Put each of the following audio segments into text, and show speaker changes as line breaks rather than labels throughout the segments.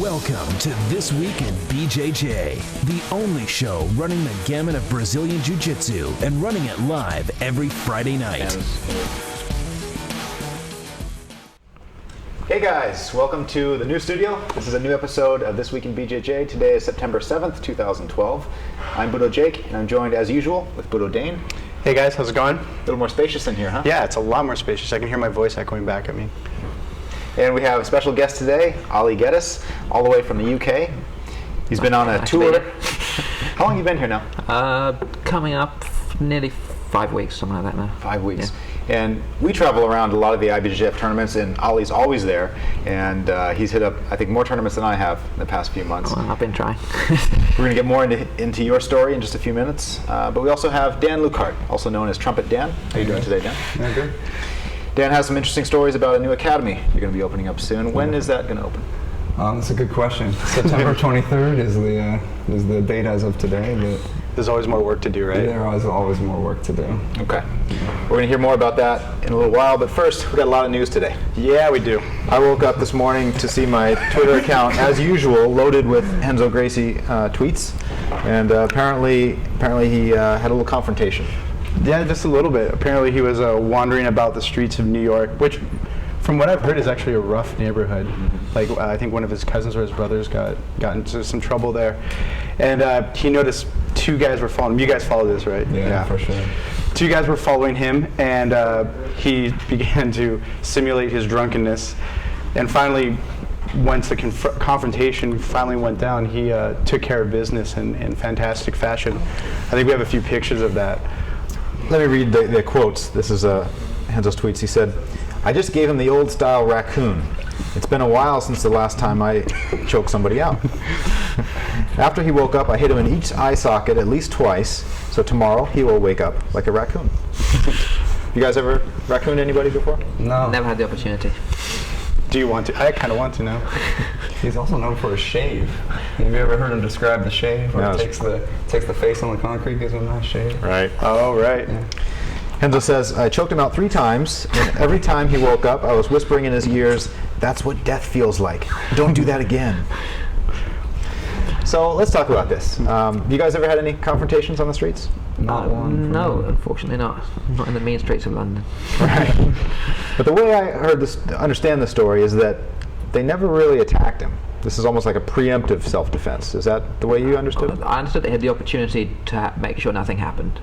Welcome to This Week in BJJ, the only show running the gamut of Brazilian Jiu-Jitsu and running it live every Friday night.
Hey guys, welcome to the new studio. This is a new episode of This Week in BJJ. Today is September 7th, 2012. I'm Budo Jake, and I'm joined as usual with Budo Dane.
Hey guys, how's it going?
A little more spacious in here, huh?
Yeah, it's a lot more spacious. I can hear my voice echoing back at me.
And we have a special guest today, Oliver Geddes, all the way from the UK. He's been on a tour. How long have you been here now?
Coming up nearly 5 weeks, something like that now.
5 weeks.
Yeah.
And we travel around a lot of the IBJJF tournaments, and Ollie's always there. And he's hit up, I think, more tournaments than I have in the past few months.
Well, I've been trying.
We're going to get more into your story in just a few minutes. But we also have Dan Lukehart, also known as Trumpet Dan. How are you doing today, Dan?
Yeah, good.
Dan has some interesting stories about a new academy you're going to be opening up soon. When is that going to open?
That's a good question. September 23rd is the date as of today. But
there's always more work to do, right?
There is always more work to do.
Okay. We're going to hear more about that in a little while, but first, we got a lot of news today.
Yeah, we do.
I woke up this morning to see my Twitter account, as usual, loaded with Renzo Gracie tweets, and apparently he had a little confrontation.
Yeah, just a little bit. Apparently he was wandering about the streets of New York, which, from what I've heard, is actually a rough neighborhood. Like, I think one of his cousins or his brothers got into some trouble there. And he noticed two guys were following him. You guys follow this, right?
Yeah, for sure.
Two guys were following him, and he began to simulate his drunkenness. And finally, once the confrontation finally went down, he took care of business in fantastic fashion. I think we have a few pictures of that.
Let me read the quotes. This is Renzo's tweets. He said, "I just gave him the old style raccoon. It's been a while since the last time I choked somebody out. After he woke up, I hit him in each eye socket at least twice, so tomorrow he will wake up like a raccoon." You guys ever raccooned anybody before?
No.
Never had the opportunity.
Do you want to? I kind of want to now.
He's also known for his shave. Have you ever heard him describe the shave? Where
No.
he takes the face on the concrete, gives him a nice shave.
Right.
Oh, right.
Yeah.
Renzo says, "I choked him out 3 times, and every time he woke up, I was whispering in his ears, 'That's what death feels like. Don't do that again.'" So let's talk about this. You guys ever had any confrontations on the streets?
Not one.
No, unfortunately not. Not in the mean streets of London.
Right. But the way I understand the story is that they never really attacked him. This is almost like a preemptive self-defense. Is that the way you understood it?
I understood they had the opportunity to make sure nothing happened.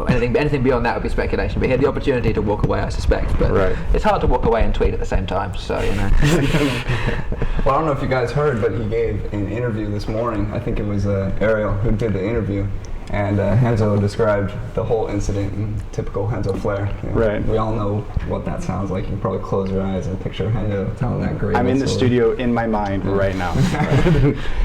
Anything beyond that would be speculation. But he had the opportunity to walk away, I suspect. But
Right.
it's hard to walk away and tweet at the same time. So you know.
Well, I don't know if you guys heard, but he gave an interview this morning. I think it was Ariel who did the interview. And Renzo described the whole incident in typical Renzo flair. You know,
Right.
We all know what that sounds like. You can probably close your eyes and picture Renzo telling that great
I'm in the
story.
studio in my mind right now.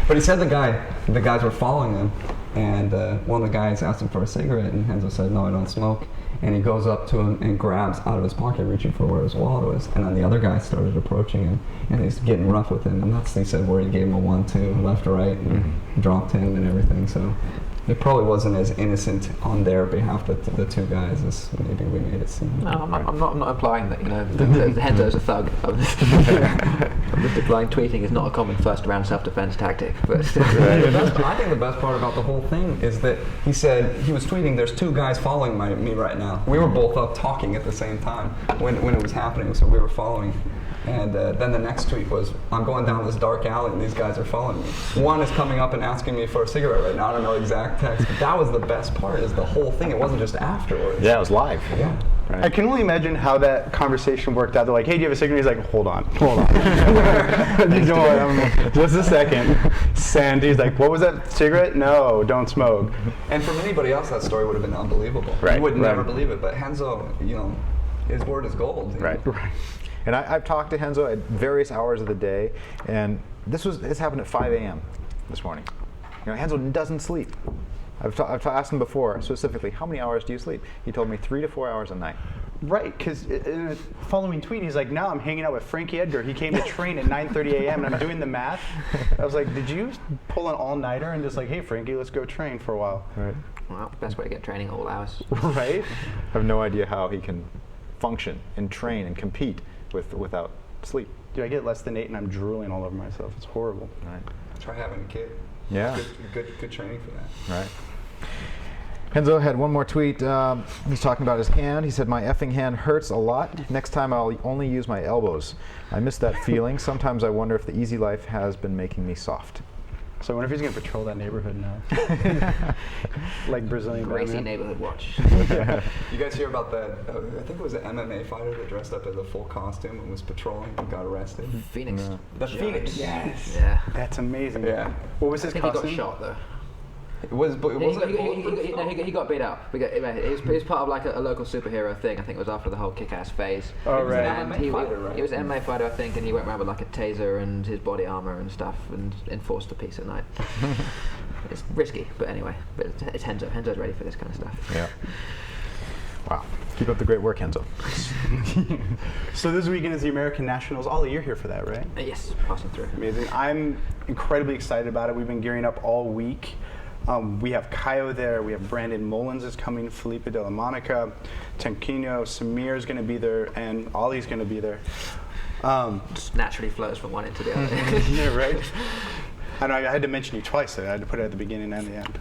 But he said the guys were following him, and one of the guys asked him for a cigarette, and Renzo said, "No, I don't smoke." And he goes up to him and grabs out of his pocket, reaching for where his wallet was. And then the other guy started approaching him, and he's getting rough with him. And that's, he said, where he gave him a 1-2, left to right, and dropped him and everything. So it probably wasn't as innocent on their behalf, but the two guys, as maybe we made it seem.
No, I'm not implying that that Renzo's a thug. I'm just implying tweeting is not a common first-round self-defense tactic. But
I think the best part about the whole thing is that he said he was tweeting, "There's 2 guys following me right now." We were both up talking at the same time when it was happening, so we were following. And then the next tweet was, "I'm going down this dark alley and these guys are following me. One is coming up and asking me for a cigarette right now." I don't know exact text, but that was the best part, is the whole thing. It wasn't just afterwards.
Yeah, it was live.
Yeah.
Right.
I can only imagine how that conversation worked out. They're like, "Hey, do you have a cigarette?" He's like, hold on. Just a second. Send. He's like, "What was that cigarette? No, don't smoke."
And from anybody else, that story would have been unbelievable.
Right.
You would never
Right.
believe it, but Renzo, his word is gold. you know.
Right. And I've talked to Renzo at various hours of the day, and this happened at 5 a.m. this morning. Renzo doesn't sleep. I've asked him before, specifically, how many hours do you sleep? He told me 3 to 4 hours a night.
Right, because in the following tweet, he's like, "Now I'm hanging out with Frankie Edgar. He came to train at 9:30 a.m. and I'm doing the math." I was like, "Did you pull an all-nighter and just like, hey, Frankie, let's go train for a while?"
Right.
Well, best way to get training all hours.
Right?
I have no idea how he can function and train and compete without sleep.
dude, I get less than 8 and I'm drooling all over myself. It's horrible.
Right.
Try having a kid.
Yeah.
Good training for that.
Right. Enzo had one more tweet. He's talking about his hand. He said, "My effing hand hurts a lot. Next time I'll only use my elbows. I miss that feeling. Sometimes I wonder if the easy life has been making me soft."
So I wonder if he's going to patrol that neighborhood now. Like Brazilian
Gracie
Batman.
neighborhood watch.
You guys hear about that? I think it was an MMA fighter that dressed up as a full costume and was patrolling and got arrested.
Phoenix.
No.
The Phoenix. Yes.
Yeah.
That's amazing.
Yeah.
What was
I
his
think he
costume?
got shot though.
It was. But it wasn't.
He got beat up. It was part of like a local superhero thing. I think it was after the whole kick-ass phase.
Oh, right.
And
MMA fighter, right?
He was an MMA fighter, I think, and he went around with like a taser and his body armor and stuff and enforced the peace at night. It's risky, but anyway. But it's Henzo. Henzo's ready for this kind of stuff.
Yeah. Wow. Keep up the great work, Enzo.
So this weekend is the American Nationals. Ollie, you're here for that, right?
Yes, passing through.
Amazing. I'm incredibly excited about it. We've been gearing up all week. We have Kaio there. We have Brandon Mullins is coming. Felipe de la Monica, Tenquino, Samir is going to be there, and Ollie's going to be there.
Just naturally flows from one into the other.
Yeah, right. I know I had to mention you twice. So I had to put it at the beginning and the end.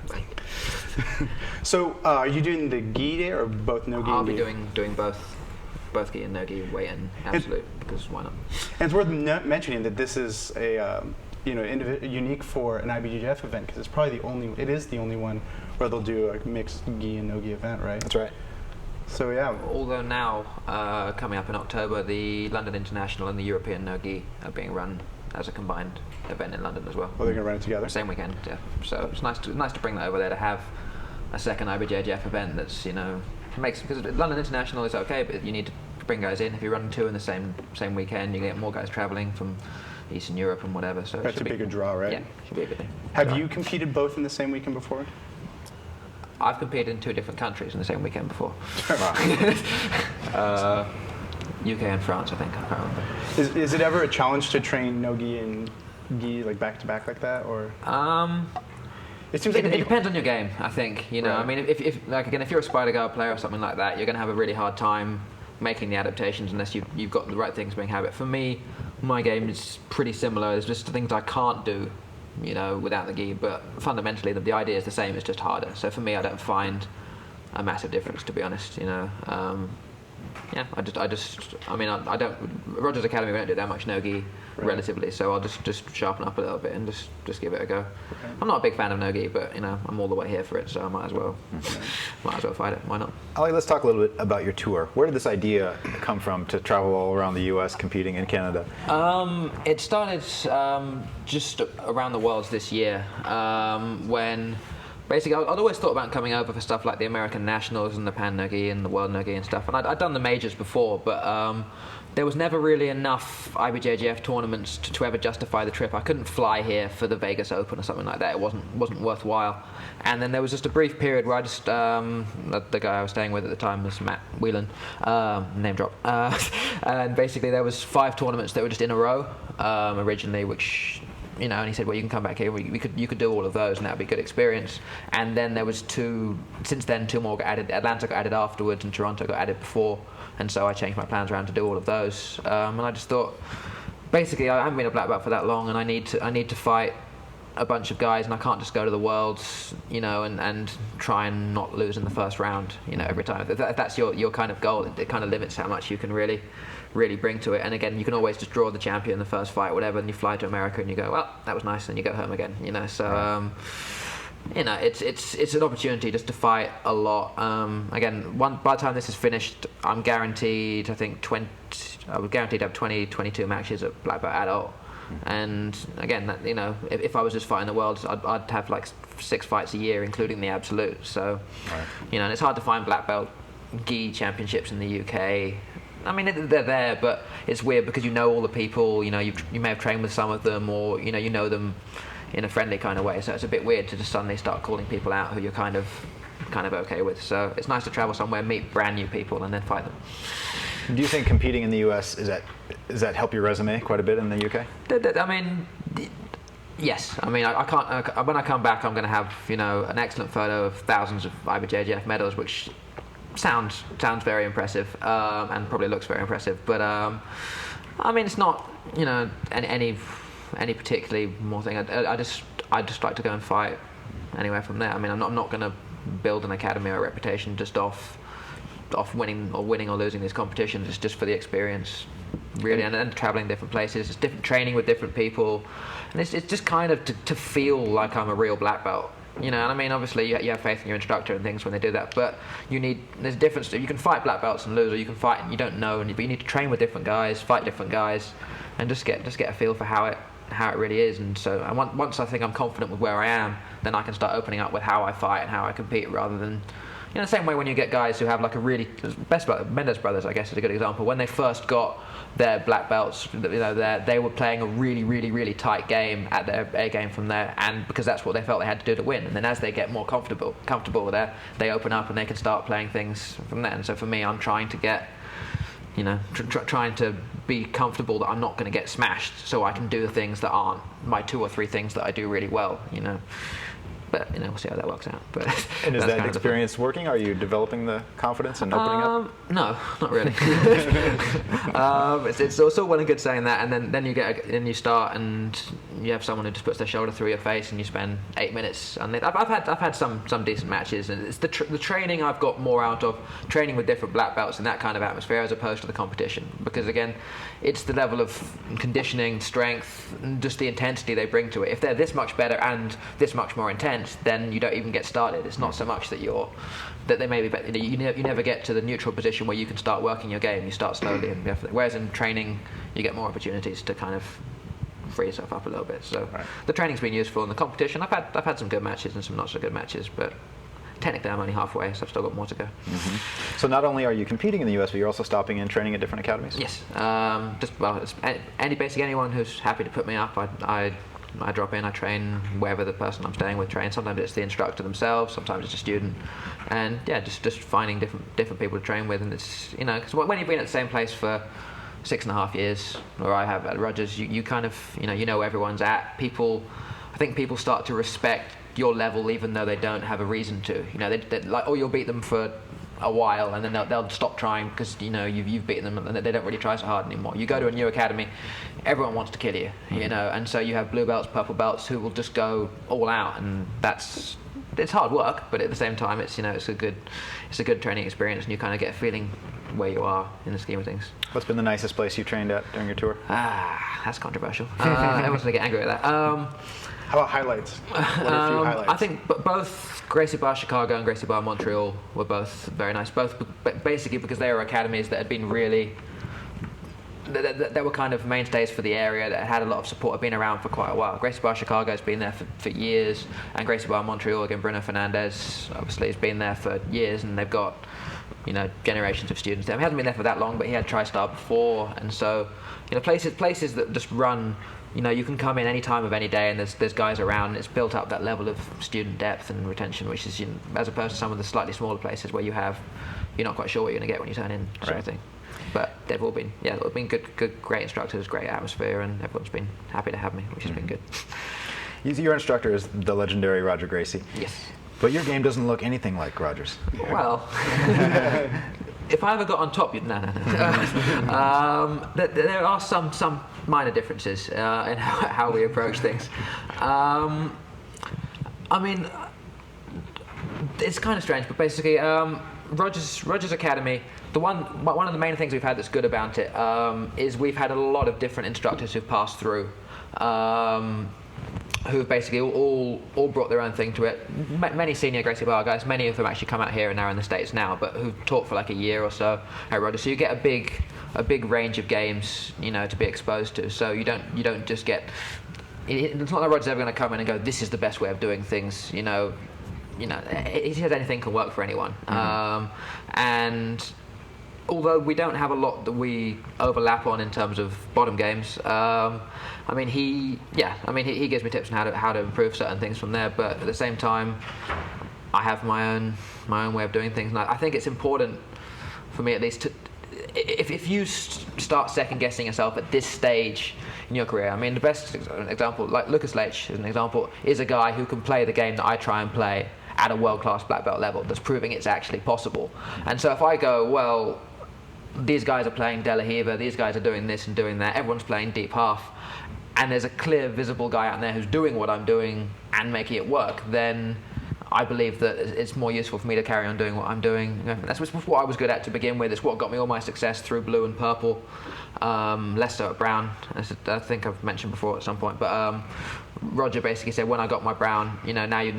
So, are you doing the gi day or both no gi?
I'll
and
be
gi?
doing both gi and no gi weigh-in. Absolute, because why not?
And it's worth mentioning that this is a unique for an IBJJF event because it's probably it is the only one where they'll do a mixed gi and no gi event, right?
That's right.
So yeah.
Although now, coming up in October, the London International and the European no gi are being run as a combined event in London as well.
Oh, they're gonna run it together.
Same weekend, yeah. So it's nice to bring that over there to have a second IBJJF event that's because London International is okay, but you need to bring guys in. If you run 2 in the same weekend, you get more guys traveling from Eastern Europe and whatever. So
That's a bigger draw, right?
Yeah, should be a good thing.
Have you competed both in the same weekend before?
I've competed in 2 different countries in the same weekend before. UK and France, I think. I can't remember.
Is it ever a challenge to train no gi and gi like back to back like that, or? It seems like
it depends on your game, I think.
Right.
I mean, if you're a Spider Guard player or something like that, you're going to have a really hard time making the adaptations unless you've got the right things being habit. For me, my game is pretty similar. There's just things I can't do, without the gi. But fundamentally, the idea is the same. It's just harder. So for me, I don't find a massive difference, to be honest. Yeah, I don't. Rogers Academy, we don't do that much no-gi relatively, so I'll just sharpen up a little bit and just give it a go. Okay. I'm not a big fan of no-gi, but I'm all the way here for it, so I might as well fight it. Why not?
Ali, let's talk a little bit about your tour. Where did this idea come from to travel all around the U.S. competing in Canada?
It started just around the Worlds this year when. Basically, I'd always thought about coming over for stuff like the American Nationals and the Pan No-Gi and the World No-Gi and stuff, and I'd done the majors before, but there was never really enough IBJJF tournaments to ever justify the trip. I couldn't fly here for the Vegas Open or something like that. It wasn't worthwhile. And then there was just a brief period where I just the guy I was staying with at the time was Matt Whelan, name drop, and basically there was 5 tournaments that were just in a row originally, which. And he said, well, you can come back here. You could do all of those, and that would be a good experience. And then there was 2. Since then, 2 more got added. Atlanta got added afterwards, and Toronto got added before. And so I changed my plans around to do all of those. And I just thought, basically, I haven't been a black belt for that long, and I need to fight a bunch of guys, and I can't just go to the Worlds, and try and not lose in the first round, every time. If that's your kind of goal, it kind of limits how much you can really bring to it. And again, you can always just draw the champion in the first fight, whatever, and you fly to America and you go, well, that was nice, and you go home again, So, it's an opportunity just to fight a lot. Again, by the time this is finished, I'm guaranteed, I think, I was guaranteed to have 22 matches at black belt adult. And again, that, if I was just fighting the Worlds, I'd have like 6 fights a year, including the absolute. So, and it's hard to find black belt gi championships in the UK. I mean, they're there, but it's weird because all the people. You may have trained with some of them, or you know them in a friendly kind of way. So it's a bit weird to just suddenly start calling people out who you're kind of okay with. So it's nice to travel somewhere, meet brand new people, and then fight them.
Do you think competing in the U.S. does that help your resume quite a bit in the UK?
I mean, yes. I mean, I can't. When I come back, I'm going to have an excellent photo of thousands of IBJJF medals, which sounds very impressive, and probably looks very impressive. But I mean, it's not you know, any particularly more thing. I just like to go and fight anywhere from there. I mean, I'm not going to build an academy or a reputation just off winning or losing these competitions. It's just for the experience, really, and traveling different places. It's different training with different people, and it's just kind of to feel like I'm a real black belt. You know, and I mean, obviously you have faith in your instructor and things when they do that, but there's a difference. You can fight black belts and lose, or you can fight and you don't know, but you need to train with different guys, fight different guys, and just get a feel for how it really is. And so once I think I'm confident with where I am, then I can start opening up with how I fight and how I compete, rather than, you know, the same way when you get guys who have like a really Mendes brothers, I guess, is a good example. When they first got their black belts, you know, they were playing a really tight game at their A game from there, and because that's what they felt they had to do to win. And then as they get more comfortable there, they open up and they can start playing things from there. And so for me, I'm trying to get, you know, trying to be comfortable that I'm not going to get smashed, so I can do the things that aren't my 2 or 3 things that I do really well, you know. But, you know, we'll see how that works out. But
and is that experience working? Are you developing the confidence and opening up?
No, not really. It's also well and good saying that, and then you start and you have someone who just puts their shoulder through your face, and you spend 8 minutes. And I've had some decent matches, and it's the training I've got more out of training with different black belts in that kind of atmosphere as opposed to the competition, because again, it's the level of conditioning, strength, and just the intensity they bring to it. If they're this much better and this much more intense, then you don't even get started. It's not so much that they may be better. You never get to the neutral position where you can start working your game. You start slowly, whereas in training you get more opportunities to kind of free yourself up a little bit. So the training's been useful in the competition. I've had some good matches and some not so good matches, but technically I'm only halfway, so I've still got more to go.
Mm-hmm. So not only are you competing in the US, but you're also stopping and training at different academies?
Yes. Anyone who's happy to put me up, I drop in, I train wherever the person I'm staying with trains. Sometimes it's the instructor themselves, sometimes it's a student, and yeah, just finding different people to train with. And it's, you know, because when you've been at the same place for 6.5 years, or I have at Rogers, you kind of, you know where everyone's at. I think people start to respect your level even though they don't have a reason to. You know, they like, oh, you'll beat them for a while, and then they'll stop trying because, you know, you've beaten them, and they don't really try so hard anymore. You go to a new academy, everyone wants to kill you, you know, and so you have blue belts, purple belts who will just go all out, and it's hard work, but at the same time, it's, you know, it's a good training experience, and you kind of get a feeling where you are in the scheme of things.
What's been the nicest place you trained at during your tour?
That's controversial. Everyone's gonna get angry at that.
How about highlights? What are a few highlights?
I think both Gracie Bar Chicago and Gracie Bar Montreal were both very nice. Both basically because they were academies that had been really, that were kind of mainstays for the area, that had a lot of support, had been around for quite a while. Gracie Bar Chicago has been there for years, and Gracie Bar Montreal, again, Bruno Fernandez obviously has been there for years, and they've got, you know, generations of students there. He hasn't been there for that long, but he had TriStar before, and so, you know, places that just run, you know, you can come in any time of any day, and there's guys around, and it's built up that level of student depth and retention, which is, you know, as opposed to some of the slightly smaller places where you're not quite sure what you're going to get when you turn in, sort of thing. But they've all been, good, great instructors, great atmosphere, and everyone's been happy to have me, which has been good.
Your instructor is the legendary Roger Gracie.
Yes.
But your game doesn't look anything like Roger's.
Well, if I ever got on top, no. There are some minor differences in how we approach things. I mean, it's kind of strange, but basically, Rogers Academy, one of the main things we've had that's good about it is we've had a lot of different instructors who've passed through, who've basically all brought their own thing to it. Many senior Gracie Bar guys, many of them actually come out here and are in the States now, but who've taught for like a year or so at Rogers. So you get a big range of games, you know, to be exposed to. So you don't just get. It's not like Rogers ever going to come in and go, this is the best way of doing things, you know. He says anything can work for anyone. And although we don't have a lot that we overlap on in terms of bottom games, I mean, he gives me tips on how to improve certain things from there. But at the same time, I have my own way of doing things, and I think it's important for me, at least, to if you start second guessing yourself at this stage in your career. I mean, the best example, like Lucas Leitch, as an example, is a guy who can play the game that I try and play at a world-class black belt level. That's proving it's actually possible. And so if I go, well, these guys are playing De La Riva, these guys are doing this and doing that, everyone's playing deep half, and there's a clear, visible guy out there who's doing what I'm doing and making it work, then I believe that it's more useful for me to carry on doing what I'm doing. That's what I was good at to begin with. It's what got me all my success through blue and purple, less so at brown, as I think I've mentioned before at some point. But Roger basically said when I got my brown, now you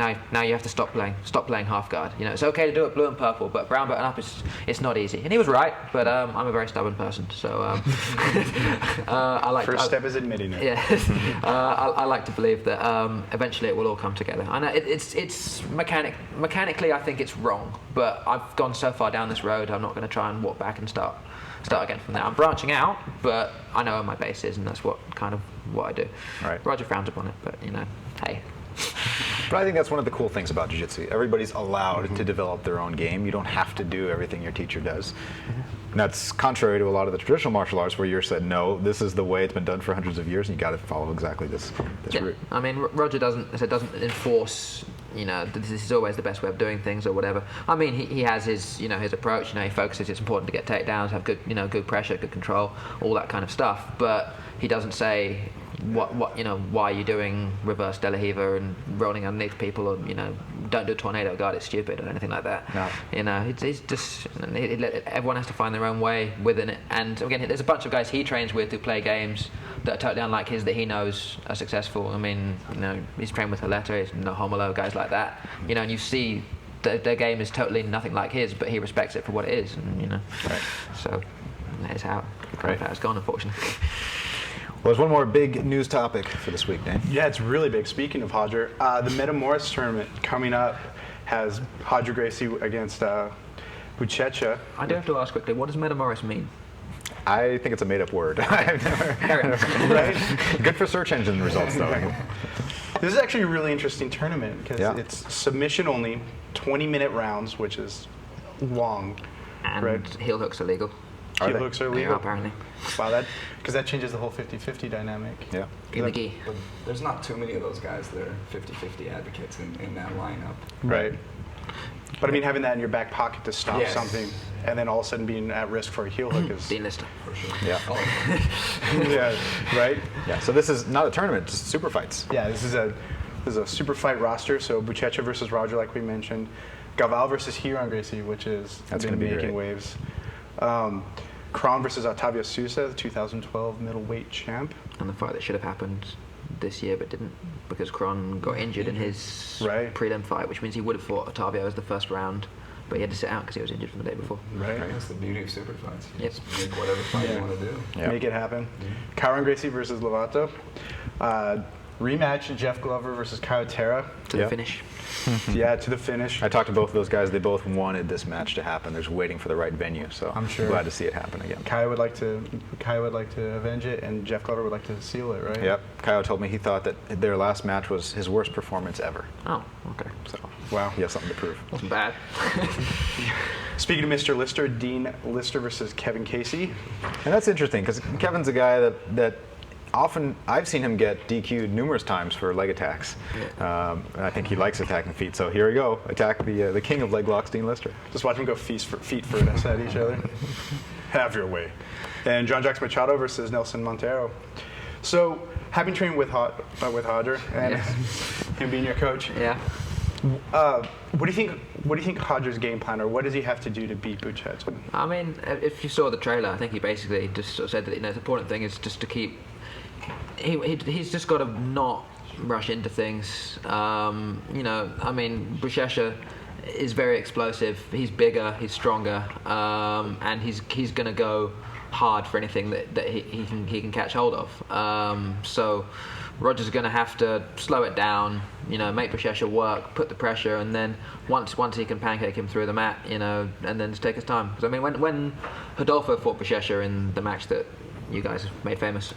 have to stop playing half guard. It's okay to do it blue and purple, but brown button up it's not easy. And he was right, but I'm a very stubborn person, so I like.
First step is admitting it.
Yeah, I like to believe that eventually it will all come together. I know it's mechanically I think it's wrong, but I've gone so far down this road, I'm not going to try and walk back and start again from there. I'm branching out, but I know where my base is, and that's what I do.
Right.
Roger frowns upon it, but hey.
But I think that's one of the cool things about jiu-jitsu. Everybody's allowed to develop their own game. You don't have to do everything your teacher does. And that's contrary to a lot of the traditional martial arts where you're said, no, this is the way it's been done for hundreds of years, and you got to follow exactly this route.
I mean, Roger doesn't enforce, this is always the best way of doing things or whatever. I mean, he has his, his approach. He focuses. It's important to get takedowns, have good, good pressure, good control, all that kind of stuff. But he doesn't say why are you doing reverse De La Riva and rolling underneath people, or don't do tornado guard, it's stupid, or anything like that. No. It's just everyone has to find their own way within it. And again, there's a bunch of guys he trains with who play games that are totally unlike his that he knows are successful. I mean, he's trained with Haleta, he's Homolo, guys like that. And you see their game is totally nothing like his, but he respects it for what it is. And
Right.
So that is how it's gone, unfortunately.
Well, there's one more big news topic for this week, Dan.
Yeah, it's really big. Speaking of Hodger, the Metamoris Tournament coming up has Hodger Gracie against Shesha.
I do have to ask quickly, what does Metamoris mean?
I think it's a made-up word. I've never right? Good for search engine results, though.
This is actually a really interesting tournament because it's submission only, 20-minute rounds, which is long.
And
right?
heel hooks are legal.
Heel hooks are legal?
Yeah, apparently.
Wow, because that changes the whole 50-50 dynamic.
Yeah.
In the gi.
But there's not too many of those guys that are 50-50 advocates in that lineup.
Right. But I mean, having that in your back pocket to stop
Yes.
something, and then all of a sudden being at risk for a heel hook is...
Dean Lister.
For sure.
Yeah.
Yeah, right?
Yeah. So this is not a tournament, just super fights.
Yeah, this is a super fight roster. So Buchecha versus Roger, like we mentioned. Gava versus Hiron Gracie, which is
That's
been
gonna be
making
great.
waves. Kron versus Octavio Sousa, the 2012 middleweight champ.
And the fight that should have happened this year but didn't, because Kron got injured in his prelim fight, which means he would have fought Octavio as the first round, but he had to sit out because he was injured from the day before.
Right.
That's the beauty of super fights. You
Yep.
just make whatever fight you want to do.
Yeah.
Make it happen. Kyron Gracie versus Lovato. Rematch Jeff Glover versus Kyle Terra.
To the finish.
Yeah, to the finish.
I talked to both of those guys. They both wanted this match to happen. They're just waiting for the right venue. So
I'm sure.
glad to see it happen again.
Kai would like to avenge it, and Jeff Glover would like to seal it, right?
Yep. Kyle told me he thought that their last match was his worst performance ever.
Oh, okay.
So
Wow.
he has something to prove.
Wasn't bad.
Speaking of Mr. Lister, Dean Lister versus Kevin Casey.
And that's interesting because Kevin's a guy that often I've seen him get DQ'd numerous times for leg attacks. And I think he likes attacking feet. So here we go. Attack the king of leg locks, Dean Lister.
Just watch them go feet first at each other. Have your way. And John Jacques Machado versus Nelson Montero. So, having trained with Hodger and him being your coach,
Yeah.
what do you think Hodger's game plan, or what does he have to do to beat Buchecha?
I mean, if you saw the trailer, I think he basically just sort of said that the important thing is just to keep. He's just got to not rush into things. I mean, Shesha is very explosive. He's bigger, he's stronger, and he's going to go hard for anything that he can catch hold of. So Roger's going to have to slow it down, make Shesha work, put the pressure, and then once he can pancake him through the mat, and then just take his time. Because I mean, when Rodolfo fought Shesha in the match that you guys have made famous.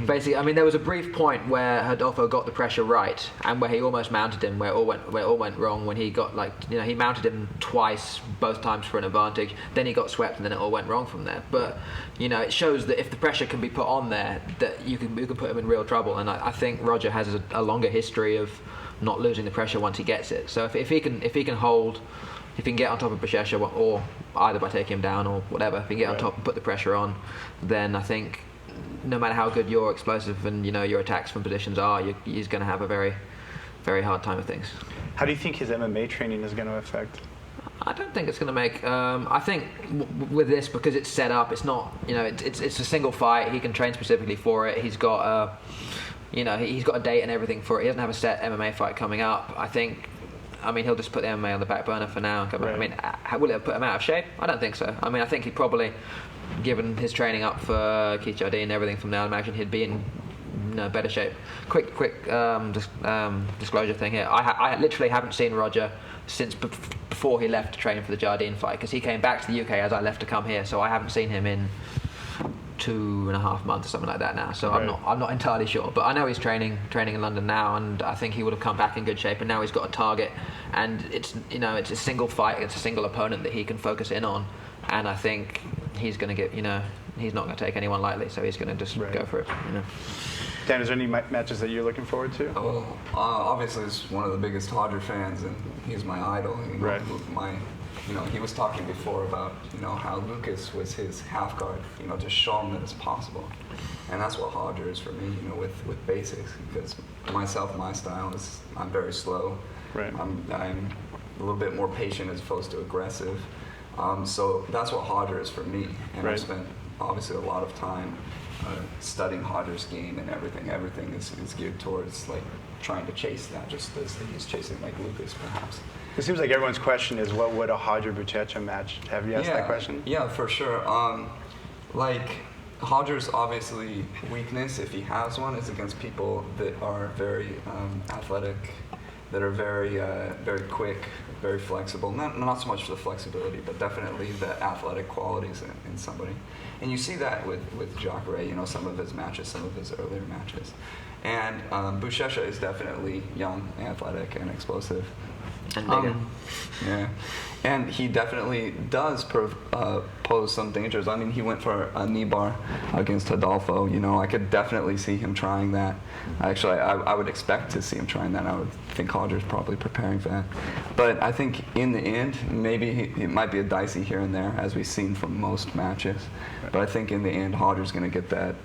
Basically, I mean, there was a brief point where Rodolfo got the pressure right, and where he almost mounted him, where it all went wrong. When he got he mounted him twice, both times for an advantage. Then he got swept, and then it all went wrong from there. But it shows that if the pressure can be put on there, that you can put him in real trouble. And I think Roger has a longer history of not losing the pressure once he gets it. So if he can hold. If he can get on top of Shesha or either by taking him down or whatever. If you can get on top and put the pressure on, then I think no matter how good your explosive and your attacks from positions are, he's going to have a very, very hard time with things.
How do you think his MMA training is going to affect?
I don't think it's going to make. I think with this, because it's set up, it's not. It's a single fight. He can train specifically for it. He's got he's got a date and everything for it. He doesn't have a set MMA fight coming up. I think. He'll just put the MMA on the back burner for now. And come back. Will it put him out of shape? I don't think so. I think he'd probably, given his training up for Keith Jardine and everything from now, I imagine he'd be in better shape. Quick disclosure thing here. I literally haven't seen Roger since before he left to train for the Jardine fight, because he came back to the UK as I left to come here, so I haven't seen him in 2.5 months or something like that now. So I'm not entirely sure, but I know he's training in London now, and I think he would have come back in good shape. And now he's got a target, and it's a single fight, it's a single opponent that he can focus in on, and I think he's going to get he's not going to take anyone lightly, so he's going to just go for it.
Dan, is there any matches that you're looking forward to?
Oh, obviously, he's one of the biggest Hodger fans, and he's my idol. He was talking before about how Lucas was his half guard. Just show him that it's possible, and that's what Hodger is for me. With basics, because my style is I'm very slow.
Right.
I'm a little bit more patient as opposed to aggressive. So that's what Hodger is for me, and I've spent obviously a lot of time studying Hodger's game, and everything is geared towards trying to chase that, just as he's chasing Lucas perhaps.
It seems like everyone's question is, what would a Hodger-Buchecha match? Have you asked that question?
Yeah, for sure. Hodger's obviously weakness, if he has one, is against people that are very athletic, that are very very quick, very flexible. Not so much for the flexibility, but definitely the athletic qualities in somebody. And you see that with Jacare, some of his matches, some of his earlier matches. And Buchecha is definitely young, athletic, and explosive.
And bigger.
Yeah. And he definitely does pose some dangers. He went for a knee bar against Adolfo. I could definitely see him trying that. Actually, I would expect to see him trying that. I would think Hodger's probably preparing for that. But I think in the end, maybe it might be a dicey here and there, as we've seen from most matches. But I think in the end, Hodger's going to get that,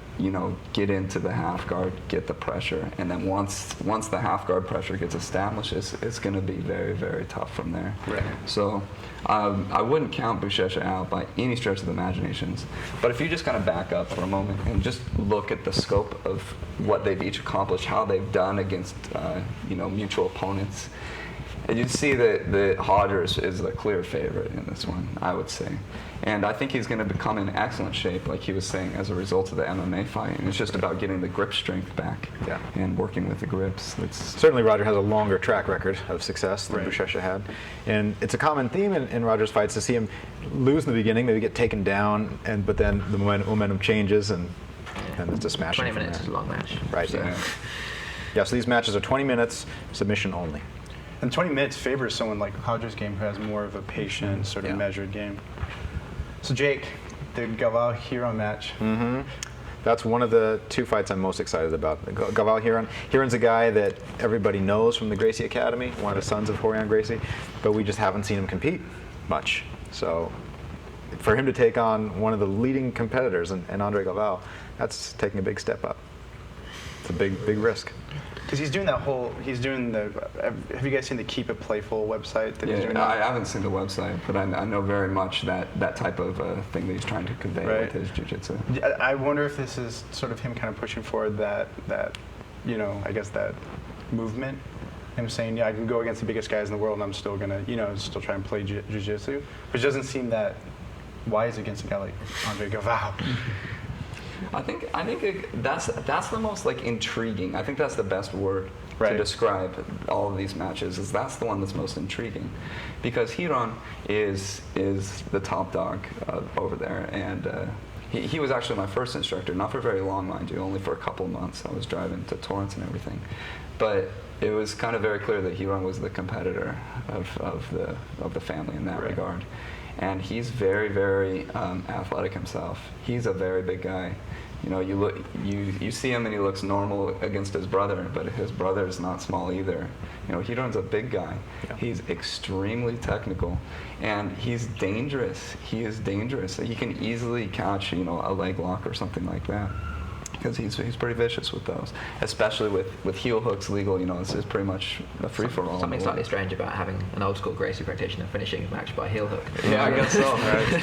get into the half guard, get the pressure. And then once the half guard pressure gets established, it's going to be very, very tough from there.
Right.
So I wouldn't count Buchecha out by any stretch of the imaginations. But if you just kind of back up for a moment and just look at the scope of what they've each accomplished, how they've done against mutual opponents, and you'd see that Hodger is the clear favorite in this one, I would say. And I think he's going to become in excellent shape, like he was saying, as a result of the MMA fight. And it's just about getting the grip strength back and working with the grips.
Certainly Roger has a longer track record of success than Buchecha had. And it's a common theme in Roger's fights to see him lose in the beginning, maybe get taken down, but then the momentum changes, and it's a smashing.
20 minutes is a long match.
Right. So. Yeah, so these matches are 20 minutes, submission only.
And 20 minutes favors someone like Hodger's game, who has more of a patient, sort of measured game. So Jake, the Gava Hero match.
Mm-hmm. That's one of the two fights I'm most excited about. Gava Hiron. Hiron's a guy that everybody knows from the Gracie Academy, one of the sons of Rorion Gracie, but we just haven't seen him compete much. So for him to take on one of the leading competitors, and Andre Galvao, that's taking a big step up. It's a big risk.
Because he's doing have you guys seen the Keep It Playful website that he's doing?
I haven't seen the website, but I know very much that type of thing that he's trying to convey with his jiu-jitsu.
I wonder if this is sort of him kind of pushing forward that I guess that movement. Him saying, I can go against the biggest guys in the world, and I'm still gonna, still try and play jiu-jitsu, which doesn't seem that wise against a guy like Andre Galvao.
I think that's the most intriguing. I think that's the best word to describe all of these matches. Is that's the one that's most intriguing, because Hiron is the top dog over there, and he was actually my first instructor, not for very long, mind you, only for a couple of months. I was driving to Torrance and everything, but it was kind of very clear that Hiron was the competitor of the family in that regard. And he's very, very athletic himself. He's a very big guy. You know, you see him and he looks normal against his brother, but his brother is not small either. You know, Hiron's a big guy. Yeah. He's extremely technical, and he's dangerous. He is dangerous. He can easily catch, you know, a leg lock or something like that, because he's pretty vicious with those, especially with heel hooks legal. You know, this is pretty much a free for all.
Something slightly strange about having an old school Gracie practitioner finishing a match by heel hook.
Yeah, I guess so. Right.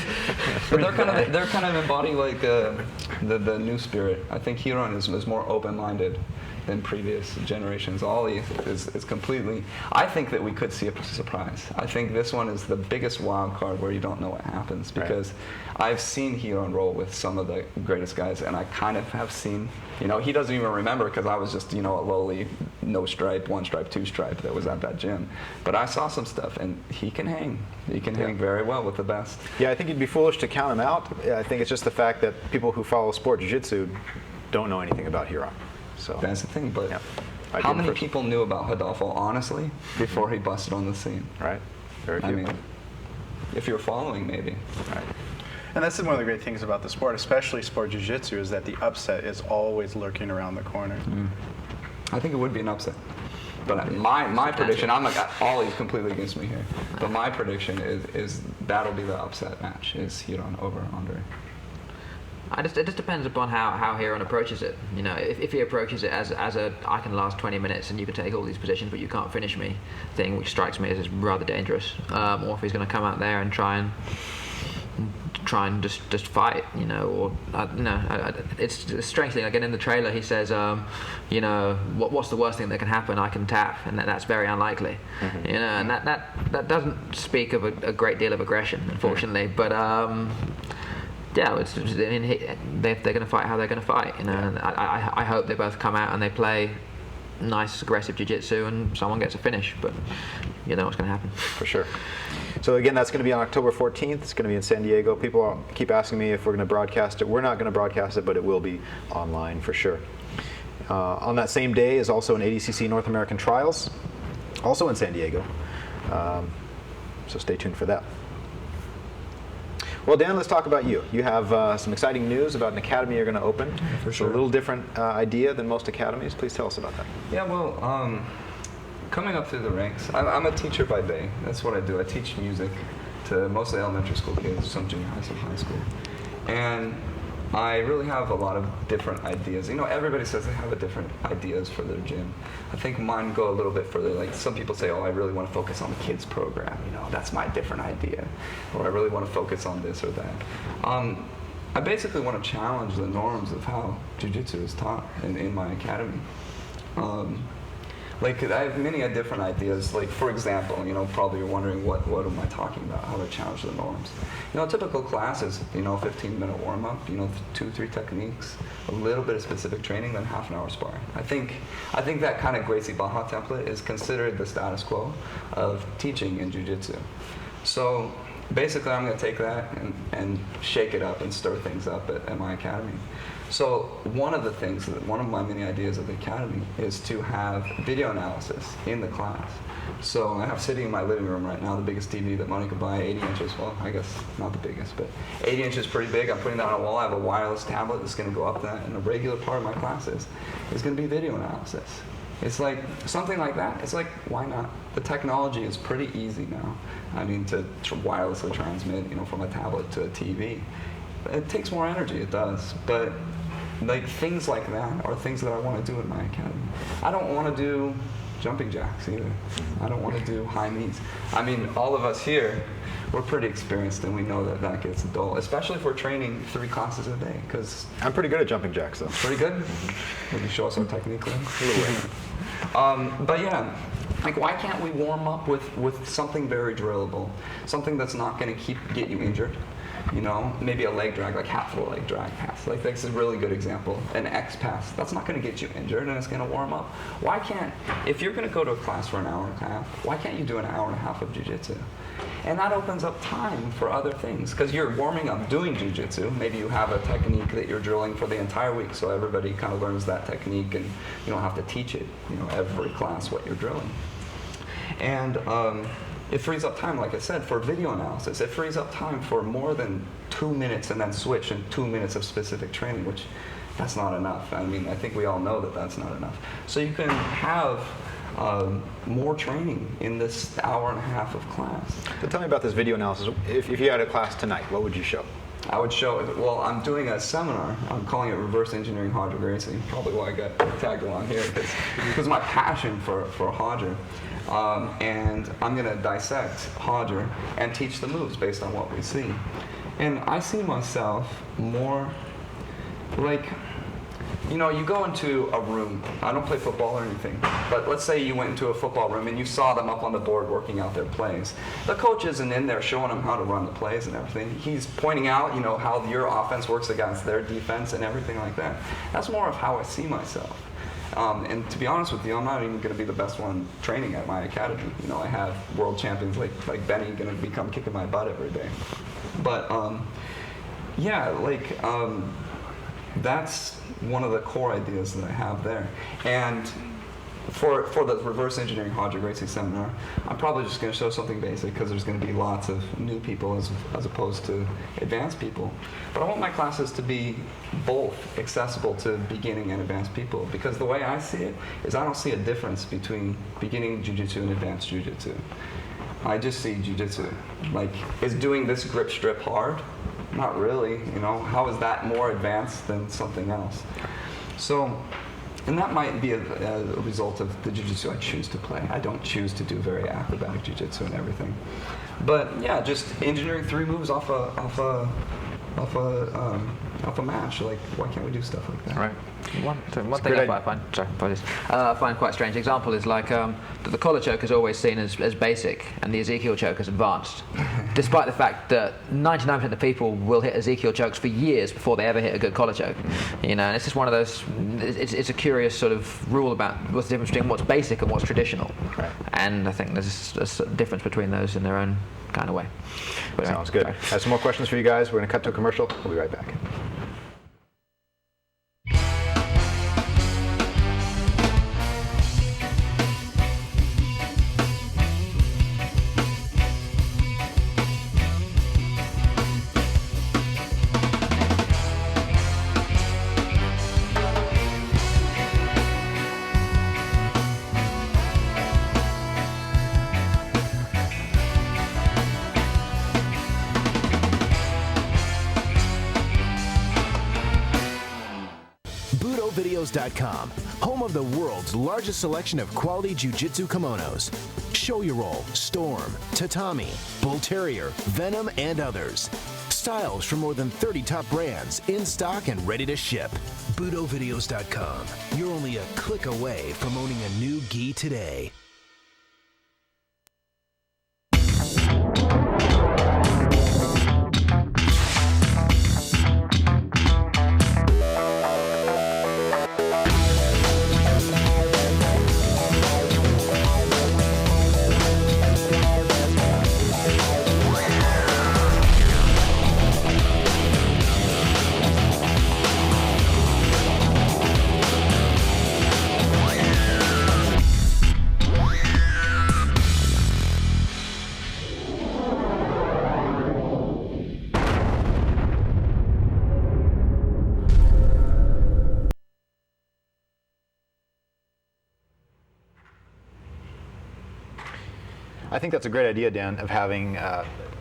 But they're kind of embody like the new spirit. I think Hiron is more open-minded than previous generations. Ollie is completely. I think that we could see a surprise. I think this one is the biggest wild card where you don't know what happens, because I've seen Hiron roll with some of the greatest guys, and I kind of have seen, you know, he doesn't even remember because I was just, you know, a lowly no stripe, one stripe, two stripe that was at that gym. But I saw some stuff, and he can hang. He can hang very well with the best.
Yeah, I think you'd be foolish to count him out. I think it's just the fact that people who follow sport jiu-jitsu don't know anything about Hiron. So
that's the thing, but
yeah,
how many people knew about Rodolfo, honestly, before he busted on the scene?
Right, very few.
I mean, if you're following, maybe.
Right.
And that's one of the great things about the sport, especially sport jiu-jitsu, is that the upset is always lurking around the corner.
I think it would be an upset. But my prediction, I'm like, Ollie's completely against me here, but my prediction is that'll be the upset match, is Hiron over Andre.
It just depends upon how Hiron approaches it. You know, if he approaches it as a I can last 20 minutes and you can take all these positions but you can't finish me thing, which strikes me as rather dangerous, or if he's going to come out there and try and just fight, you know, or you know, it's a strange thing. Again, in the trailer, he says, you know, what's the worst thing that can happen? I can tap, and that's very unlikely. Mm-hmm. You know, and that doesn't speak of a great deal of aggression, unfortunately, but. Yeah, it's, I mean, they're going to fight how they're going to fight, you know. And I hope they both come out and they play nice, aggressive jiu-jitsu and someone gets a finish, but you know what's going to happen.
For sure. So again, that's going to be on October 14th. It's going to be in San Diego. People keep asking me if we're going to broadcast it. We're not going to broadcast it, but it will be online for sure. On that same day is also an ADCC North American Trials, also in San Diego. So stay tuned for that. Well, Dan, let's talk about you. You have some exciting news about an academy you're going to open.
Yeah, for sure.
A little different idea than most academies. Please tell us about that.
Yeah, well, coming up through the ranks, I'm a teacher by day. That's what I do. I teach music to mostly elementary school kids, some junior high, some high school. And I really have a lot of different ideas. You know, everybody says they have different ideas for their gym. I think mine go a little bit further. Like some people say, oh, I really want to focus on the kids program. You know, that's my different idea. Or I really want to focus on this or that. I basically want to challenge the norms of how jiu-jitsu is taught in my academy. Like, I have many different ideas. Like, for example, you know, probably you're wondering what am I talking about? How to challenge the norms? You know, typical class is, you know, 15-minute warm-up, you know, 2-3 techniques, a little bit of specific training, then half an hour sparring. I think that kind of Gracie Baja template is considered the status quo of teaching in jiu-jitsu. So basically, I'm going to take that and shake it up and stir things up at my academy. So one of my many ideas of the academy is to have video analysis in the class. So I have sitting in my living room right now the biggest TV that money could buy, 80 inches. Well, I guess not the biggest, but 80 inches is pretty big. I'm putting that on a wall. I have a wireless tablet that's going to go up that, and a regular part of my classes is going to be video analysis. It's like something like that. It's like, why not? The technology is pretty easy now. I mean, to wirelessly transmit, you know, from a tablet to a TV. It takes more energy, it does, but like things like that are things that I want to do in my academy. I don't want to do jumping jacks either. I don't want to do high knees. I mean, all of us here, we're pretty experienced and we know that that gets dull, especially if we're training 3 classes a day. Because
I'm pretty good at jumping jacks, though.
Pretty good? Maybe show us our technique then? But yeah, like why can't we warm up with something very drillable, something that's not going to get you injured? You know, maybe a leg drag, like half of a leg drag pass. Like this is a really good example. An X pass, that's not going to get you injured and it's going to warm up. Why can't, if you're going to go to a class for an hour and a half, why can't you do an hour and a half of jiu-jitsu? And that opens up time for other things because you're warming up doing jiu-jitsu. Maybe you have a technique that you're drilling for the entire week so everybody kind of learns that technique and you don't have to teach it, you know, every class what you're drilling. And it frees up time, like I said, for video analysis. It frees up time for more than 2 minutes and then switch and 2 minutes of specific training, which that's not enough. I mean, I think we all know that that's not enough. So you can have more training in this hour and a half of class.
So tell me about this video analysis. If you had a class tonight, what would you show?
I would show it. Well, I'm doing a seminar. I'm calling it Reverse Engineering Hodger Gracie. Probably why I got tagged along here, because my passion for Hodger. And I'm going to dissect Hodger and teach the moves based on what we see. And I see myself more like, you know, you go into a room. I don't play football or anything, but let's say you went into a football room and you saw them up on the board working out their plays. The coach isn't in there showing them how to run the plays and everything. He's pointing out, you know, how your offense works against their defense and everything like that. That's more of how I see myself. And to be honest with you, I'm not even going to be the best one training at my academy. You know, I have world champions like Benny going to become kicking my butt every day. But yeah, like that's one of the core ideas that I have there. And for the Reverse Engineering Hodger Gracie seminar, I'm probably just going to show something basic because there's going to be lots of new people as opposed to advanced people. But I want my classes to be both accessible to beginning and advanced people, because the way I see it is I don't see a difference between beginning jiu-jitsu and advanced jiu-jitsu. I just see jiu-jitsu. Like, is doing this grip strip hard? Not really, you know. How is that more advanced than something else? So, and that might be a result of the jiu-jitsu I choose to play. I don't choose to do very acrobatic jiu-jitsu and everything. But yeah, just engineering 3 moves off a match. Like, why can't we do stuff like that?
Right. One thing I find quite strange example is like the collar choke is always seen as basic and the Ezekiel choke as advanced, despite the fact that 99% of the people will hit Ezekiel chokes for years before they ever hit a good collar choke. You know, and it's just one of those. It's a curious sort of rule about what's the difference between what's basic and what's traditional. Right. And I think there's a difference between those in their own kind of way. But
sounds good. I have some more questions for you guys. We're going to cut to a commercial. We'll be right back.
BudoVideos.com, home of the world's largest selection of quality jiu-jitsu kimonos. Show your roll, storm, tatami, bull terrier, venom, and others. Styles from more than 30 top brands in stock and ready to ship. BudoVideos.com. You're only a click away from owning a new gi today.
I think that's a great idea, Dan, of having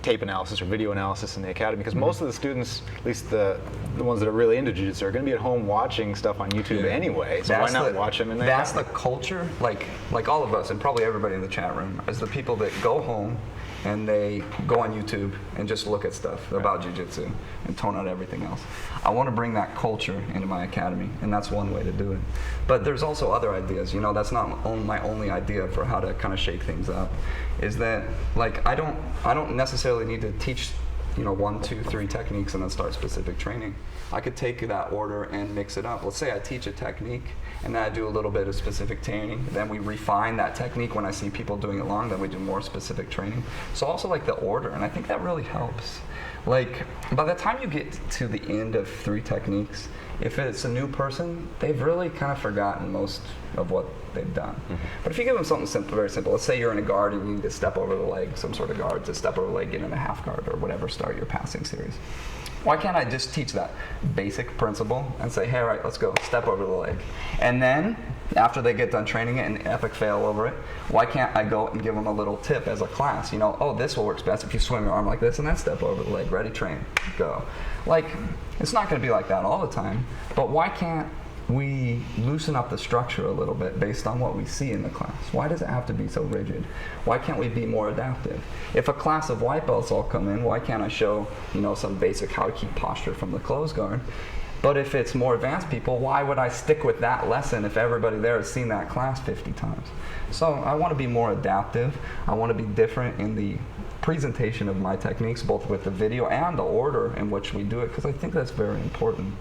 tape analysis or video analysis in the academy, because most of the students, at least the ones that are really into jiu-jitsu, are going to be at home watching stuff on YouTube anyway. So why not watch them in the academy?
That's the culture, like all of us, and probably everybody in the chat room, is the people that go home and they go on YouTube and just look at stuff about jiu-jitsu and tone out everything else. I want to bring that culture into my academy, and that's one way to do it. But there's also other ideas. You know, that's not my only idea for how to kind of shake things up. Is that, like, I don't necessarily need to teach, you know, 1, 2, 3 techniques and then start specific training. I could take that order and mix it up. Let's say I teach a technique and then I do a little bit of specific training. Then we refine that technique when I see people doing it long, then we do more specific training. So also like the order, and I think that really helps. Like, by the time you get to the end of 3 techniques, if it's a new person, they've really kind of forgotten most of what they've done. But if you give them something simple, very simple, let's say you're in a guard and you need to step over the leg, some sort of guard, to step over the leg, get in a half guard or whatever, start your passing series. Why can't I just teach that basic principle and say, hey, all right, let's go, step over the leg. And then, after they get done training it and epic fail over it, why can't I go and give them a little tip as a class? You know, oh, this will work best if you swing your arm like this and then step over the leg, ready, train, go. Like, it's not gonna be like that all the time, but why can't we loosen up the structure a little bit based on what we see in the class? Why does it have to be so rigid? Why can't we be more adaptive? If a class of white belts all come in, why can't I show, you know, some basic how to keep posture from the closed guard? But if it's more advanced people, why would I stick with that lesson if everybody there has seen that class 50 times? So I want to be more adaptive. I want to be different in the presentation of my techniques, both with the video and the order in which we do it, because I think that's very important.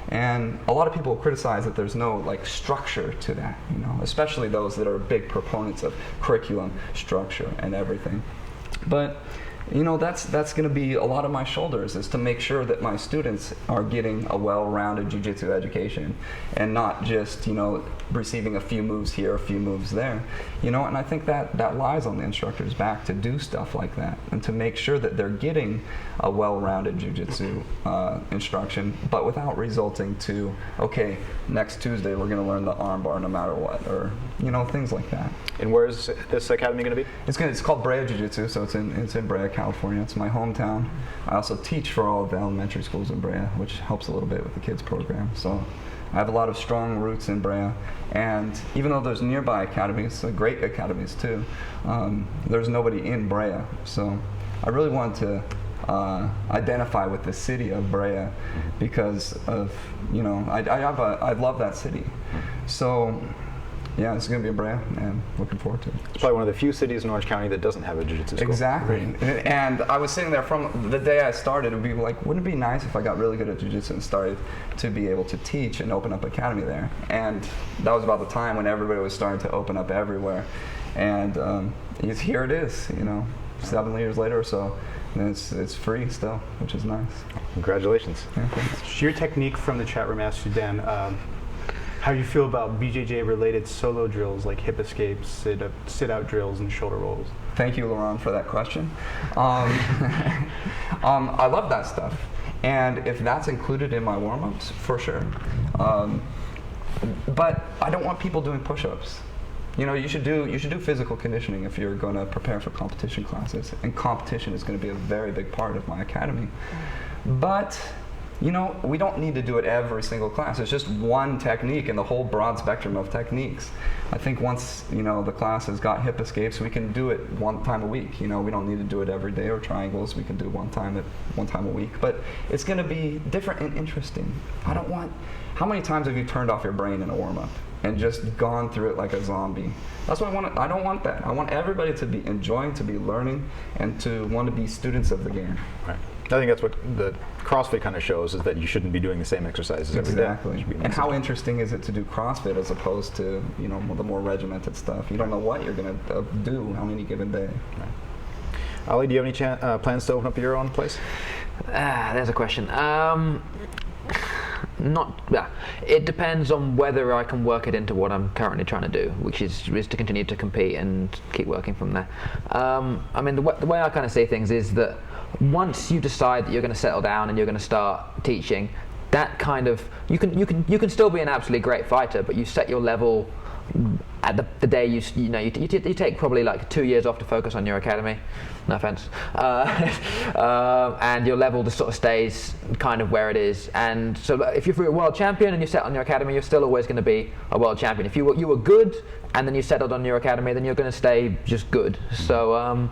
And a lot of people criticize that there's no like structure to that, you know, especially those that are big proponents of curriculum, structure, and everything. But you know, that's going to be a lot of my shoulders, is to make sure that my students are getting a well-rounded jiu-jitsu education and not just, you know, receiving a few moves here, a few moves there, you know. And I think that lies on the instructor's back to do stuff like that and to make sure that they're getting a well-rounded jiu-jitsu instruction, but without resulting to, okay, next Tuesday we're going to learn the arm bar no matter what, or, you know, things like that.
And where is this academy going to be?
It's called Brea Jiu-Jitsu, so it's in Brea, California. It's my hometown. I also teach for all of the elementary schools in Brea, which helps a little bit with the kids program. So I have a lot of strong roots in Brea, and even though there's nearby academies, great academies too, there's nobody in Brea. So I really want to identify with the city of Brea because of, you know, I love that city. So yeah, it's going to be in Brea, and looking forward to it.
It's probably one of the few cities in Orange County that doesn't have a jiu-jitsu school.
Exactly. And I was sitting there from the day I started, it would be like, wouldn't it be nice if I got really good at jiu-jitsu and started to be able to teach and open up academy there? And that was about the time when everybody was starting to open up everywhere. And here it is, you know, 7 years later or so. And it's free still, which is nice.
Congratulations.
Yeah, thanks.
Your technique from the chat room asked you, Dan, how do you feel about BJJ related solo drills like hip escapes, sit out drills, and shoulder rolls?
Thank you, Laurent, for that question. I love that stuff. And if that's included in my warm-ups, for sure. But I don't want people doing push-ups. You know, you should do physical conditioning if you're going to prepare for competition classes. And competition is going to be a very big part of my academy. But you know, we don't need to do it every single class. It's just one technique in the whole broad spectrum of techniques. I think once, you know, the class has got hip escapes, we can do it one time a week. You know, we don't need to do it every day, or triangles. We can do one time a week. But it's going to be different and interesting. I don't want. How many times have you turned off your brain in a warm up and just gone through it like a zombie? That's what I want. I don't want that. I want everybody to be enjoying, to be learning, and to want to be students of the game.
Right. I think that's what the CrossFit kind of shows, is that you shouldn't be doing the same exercises every day.
Exactly. And how interesting is it to do CrossFit as opposed to, you know, the more regimented stuff? You don't know what you're going to do on any given day.
Right. Ali, do you have any plans to open up your own place?
There's a question. It depends on whether I can work it into what I'm currently trying to do, which is to continue to compete and keep working from there. I mean, the way I kind of see things is that once you decide that you're going to settle down and you're going to start teaching, that kind of you can still be an absolutely great fighter, but you set your level at the day you take probably like 2 years off to focus on your academy. No offense, and your level just sort of stays kind of where it is. And so, if you're a world champion and you set on your academy, you're still always going to be a world champion. If you were good and then you settled on your academy, then you're going to stay just good. So,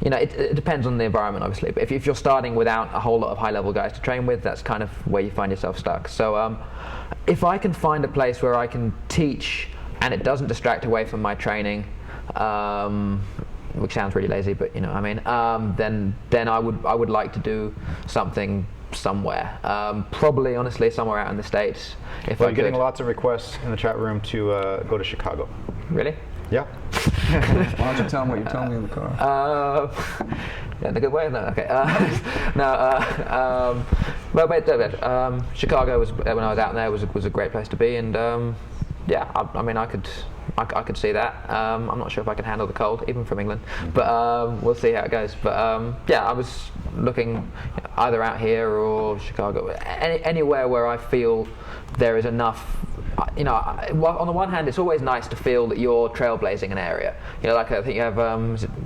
you know, it depends on the environment, obviously. But if you're starting without a whole lot of high-level guys to train with, that's kind of where you find yourself stuck. So, if I can find a place where I can teach and it doesn't distract away from my training, which sounds really lazy, but you know what I mean, then I would like to do something somewhere. Probably, honestly, somewhere out in the States. If I'm
getting lots of requests in the chat room to go to Chicago.
Really?
Yeah.
Why don't you tell them what you told me in the car?
Yeah, in a good way? No, okay. But Chicago was, when I was out there, was a great place to be, and yeah, I mean, I could see that. I'm not sure if I can handle the cold, even from England, but we'll see how it goes. But yeah, I was looking either out here or Chicago, anywhere where I feel there is enough. You know, on the one hand, it's always nice to feel that you're trailblazing an area. You know, like I think you have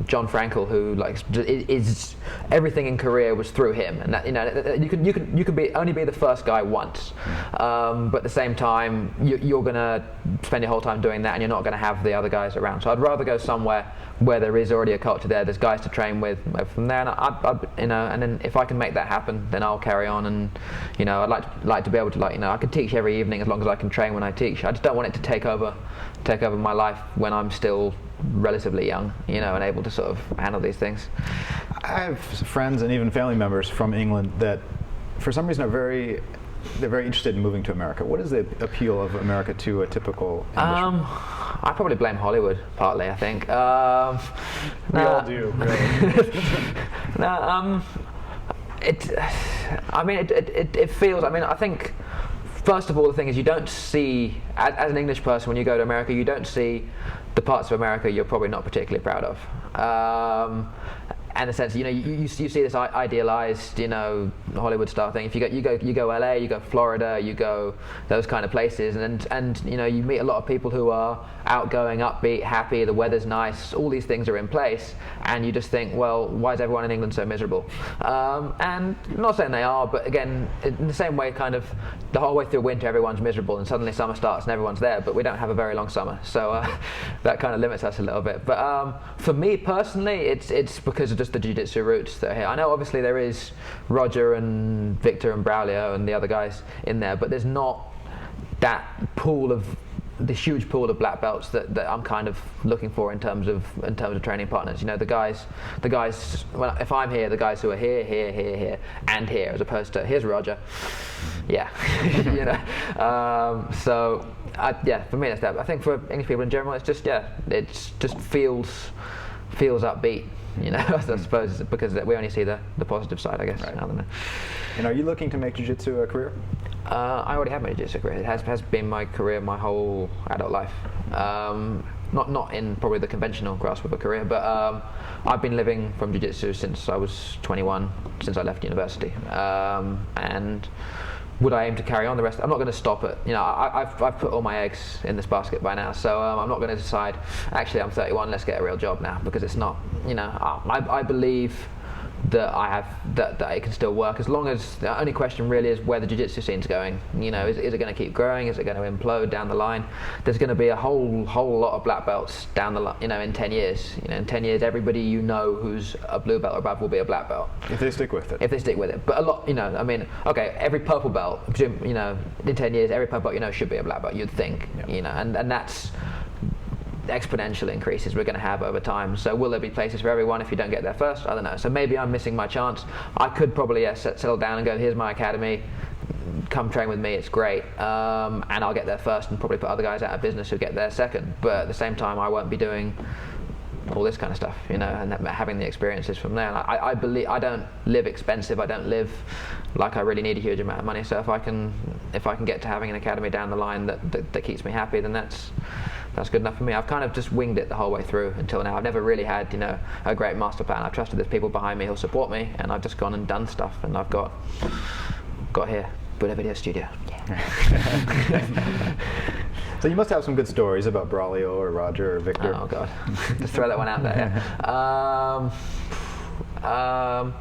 John Frankel, who like is everything in Korea was through him, and that, you know, you can only be the first guy once, but at the same time you're gonna spend your whole time doing that, and you're not gonna have the other guys around. So I'd rather go somewhere where there is already a culture there. There's guys to train with from there, and you know, and then if I can make that happen, then I'll carry on. And you know, I'd like to be able to, like, you know, I can teach every evening as long as I can train when I teach. I just don't want it to take over my life when I'm still relatively young, you know, and able to sort of handle these things.
I have friends and even family members from England that, for some reason, they're very interested in moving to America. What is the appeal of America to a typical Englishman?
I probably blame Hollywood partly. I think
we all do. Really.
It feels. I mean, I think. First of all, the thing is, you don't see, as an English person, when you go to America, you don't see the parts of America you're probably not particularly proud of. And in a sense, you know, you see this idealized, you know, Hollywood style thing. If you go LA, you go Florida, you go those kind of places, and you know, you meet a lot of people who are outgoing, upbeat, happy. The weather's nice. All these things are in place, and you just think, well, why is everyone in England so miserable? And I'm not saying they are, but again, in the same way, kind of the whole way through winter, everyone's miserable, and suddenly summer starts and everyone's there. But we don't have a very long summer, so that kind of limits us a little bit. But for me personally, it's because of just the jiu-jitsu roots that are here. I know obviously there is Roger and Victor and Braulio and the other guys in there, but there's not that the huge pool of black belts that I'm kind of looking for in terms of training partners. You know, the guys. Well, if I'm here, the guys who are here, and here, as opposed to here's Roger. Yeah, you know. So for me that's that. I think for English people in general, it's just feels upbeat. You know, I suppose it's because we only see the positive side, I guess. Right. I don't know.
And are you looking to make jiu-jitsu a career?
I already have made a jiu-jitsu career. It has been my career my whole adult life. Not in probably the conventional grasp of a career, but I've been living from jiu-jitsu since I was 21, since I left university. And would I aim to carry on the rest? I'm not going to stop it. You know, I've put all my eggs in this basket by now, so I'm not going to decide, actually I'm 31, let's get a real job now, because it's not, you know, I believe that that it can still work, as long as the only question really is where the jiu-jitsu scene's going. You know, is it going to keep growing? Is it going to implode down the line? There's going to be a whole lot of black belts down the line, you know, in 10 years. You know, in 10 years, everybody you know who's a blue belt or above will be a black belt.
If they stick with it.
But a lot, you know, I mean, okay, every purple belt, you know, in 10 years, every purple belt you know should be a black belt, you'd think. Yeah. You know, and that's exponential increases we're going to have over time. So will there be places for everyone if you don't get there first? I don't know. So maybe I'm missing my chance. I could probably settle down and go, here's my academy, come train with me, it's great, and I'll get there first and probably put other guys out of business who get there second. But at the same time, I won't be doing all this kind of stuff, you know, and having the experiences from there. And I believe I don't live expensive. I don't live like I really need a huge amount of money. So if I can get to having an academy down the line that keeps me happy, then that's good enough for me. I've kind of just winged it the whole way through until now. I've never really had, you know, a great master plan. I've trusted there's people behind me who'll support me, and I've just gone and done stuff, and I've got here, Budo Video Studio. Yeah.
So you must have some good stories about Braulio or Roger or Victor.
Oh God, just throw that one out there. Yeah.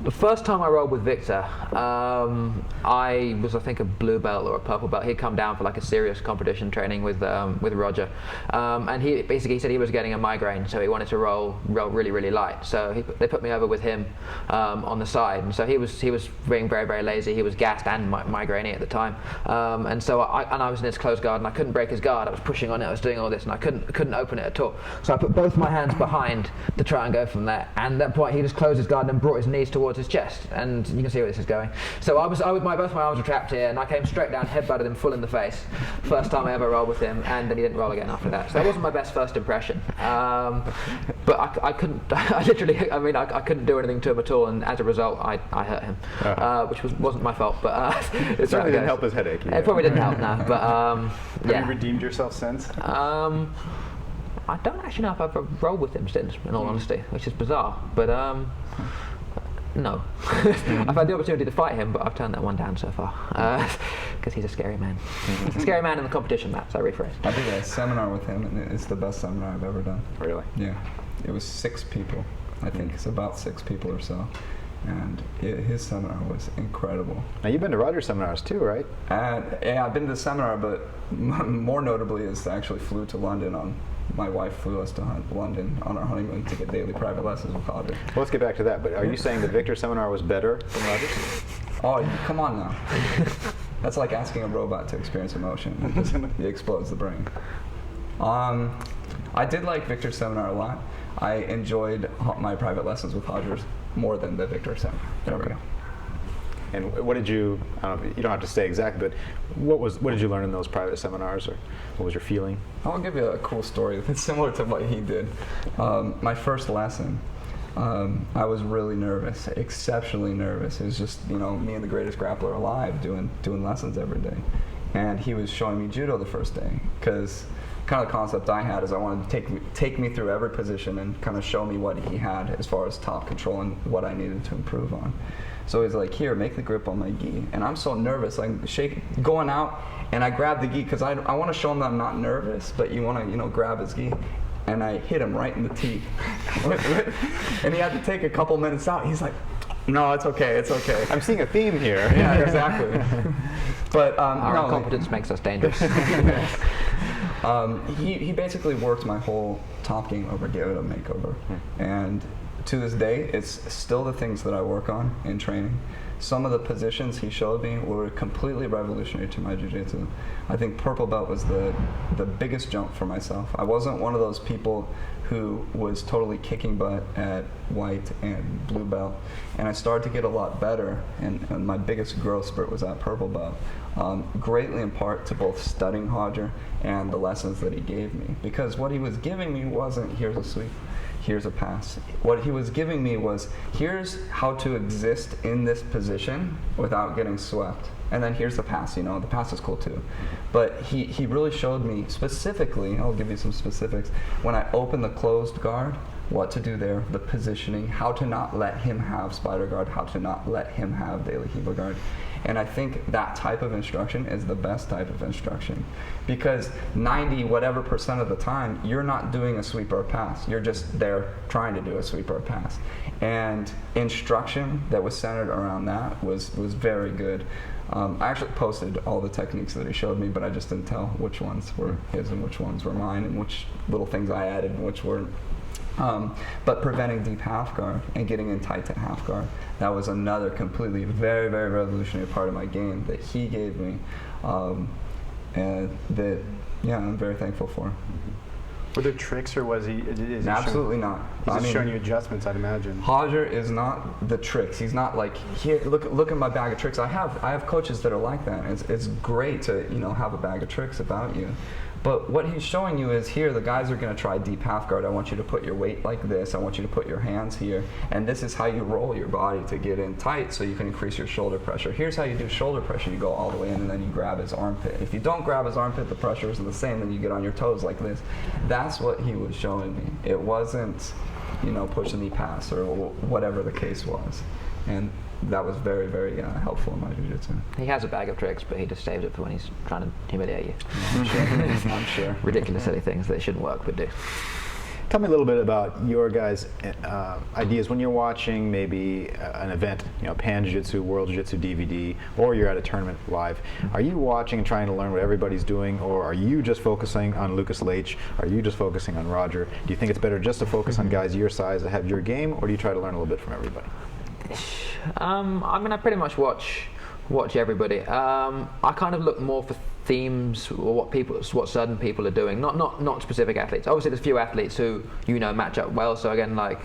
The first time I rolled with Victor, I was, I think, a blue belt or a purple belt. He'd come down for like a serious competition training with Roger, and he basically said he was getting a migraine, so he wanted to roll really, really light. So they put me over with him on the side, and so he was being very, very lazy. He was gassed and migrainy at the time, and so I was in his closed guard, and I couldn't break his guard. I was pushing on it, I was doing all this, and I couldn't open it at all. So I put both my hands behind to try and go from there. And at that point, he just closed his guard and brought his knees towards towards his chest, and you can see where this is going. So both my arms were trapped here, and I came straight down, headbutted him full in the face. First time I ever rolled with him, and then he didn't roll again after that. So that wasn't my best first impression. But I couldn't, I couldn't do anything to him at all, and as a result, I hurt him, which wasn't my fault. But
it certainly didn't help his headache.
It probably didn't help, no. But
Have you redeemed yourself since?
I don't actually know if I've ever rolled with him since, in all honesty, which is bizarre. But no. I've had the opportunity to fight him, but I've turned that one down so far because he's a scary man. He's a scary man in the competition maps, I rephrase.
I did a seminar with him, and it's the best seminar I've ever done.
Really?
Yeah. It was 6 people. I think it's about 6 people or so. And his seminar was incredible.
Now, you've been to Roger's seminars too, right?
Yeah, I've been to the seminar, but more notably is I actually flew to London my wife flew us to London on our honeymoon to get daily private lessons with Roger.
Well, let's get back to that, but are you saying the Victor seminar was better than Roger's?
Oh, come on now. That's like asking a robot to experience emotion. It explodes the brain. I did like Victor's seminar a lot. I enjoyed my private lessons with Roger more than the Victor seminar. There we go.
And what did you, you don't have to say exactly, but what did you learn in those private seminars, or what was your feeling?
I'll give you a cool story that's similar to what he did. My first lesson, I was really nervous, exceptionally nervous. It was just, me and the greatest grappler alive doing lessons every day. And he was showing me judo the first day, because kind of the concept I had is I wanted to take me through every position and kind of show me what he had as far as top control and what I needed to improve on. So he's like, here, make the grip on my gi. And I'm so nervous, I'm going out, and I grab the gi because I want to show him that I'm not nervous, but you want to, grab his gi. And I hit him right in the teeth. And he had to take a couple minutes out. He's like, no, it's okay, it's okay.
I'm seeing a theme here.
Yeah, exactly. But
our incompetence makes us dangerous.
He basically worked my whole top game over Gava makeover. And to this day, it's still the things that I work on in training. Some of the positions he showed me were completely revolutionary to my jiu-jitsu. I think purple belt was the biggest jump for myself. I wasn't one of those people who was totally kicking butt at white and blue belt, and I started to get a lot better, and my biggest growth spurt was at purple belt, greatly in part to both studying Roger and the lessons that he gave me, because what he was giving me wasn't, here's a sweep, here's a pass. What he was giving me was, here's how to exist in this position without getting swept. And then here's the pass, the pass is cool too. But he really showed me specifically, I'll give you some specifics, when I open the closed guard, what to do there, the positioning, how to not let him have spider guard, how to not let him have daily Heba guard. And I think that type of instruction is the best type of instruction, because 90% of the time, you're not doing a sweep or a pass. You're just there trying to do a sweep or a pass. And instruction that was centered around that was very good. I actually posted all the techniques that he showed me, but I just didn't tell which ones were his and which ones were mine, and which little things I added and which weren't. But preventing deep half guard and getting in tight to half guard, that was another completely very, very revolutionary part of my game that he gave me, and that, I'm very thankful for.
Were there tricks, or was he?
Absolutely not.
He's showing you adjustments, I'd imagine.
Roger is not the tricks. He's not like, here, look at my bag of tricks. I have coaches that are like that. It's great to have a bag of tricks about you. But what he's showing you is, here, the guys are going to try deep half guard. I want you to put your weight like this. I want you to put your hands here. And this is how you roll your body to get in tight so you can increase your shoulder pressure. Here's how you do shoulder pressure. You go all the way in and then you grab his armpit. If you don't grab his armpit, the pressure isn't the same, then you get on your toes like this. That's what he was showing me. It wasn't, pushing me past or whatever the case was. And that was very, very helpful in my jiu-jitsu.
He has a bag of tricks, but he just saves it for when he's trying to humiliate you.
I'm sure.
Ridiculous silly things that shouldn't work, but do.
Tell me a little bit about your guys' ideas when you're watching maybe an event, PanJitsu, World Jiu-Jitsu DVD, or you're at a tournament live. Are you watching and trying to learn what everybody's doing, or are you just focusing on Lucas Leitch? Are you just focusing on Roger? Do you think it's better just to focus on guys your size that have your game, or do you try to learn a little bit from everybody?
I pretty much watch Watch everybody. I kind of look more for themes or what certain people are doing, not specific athletes. Obviously, there's few athletes who match up well. So again, like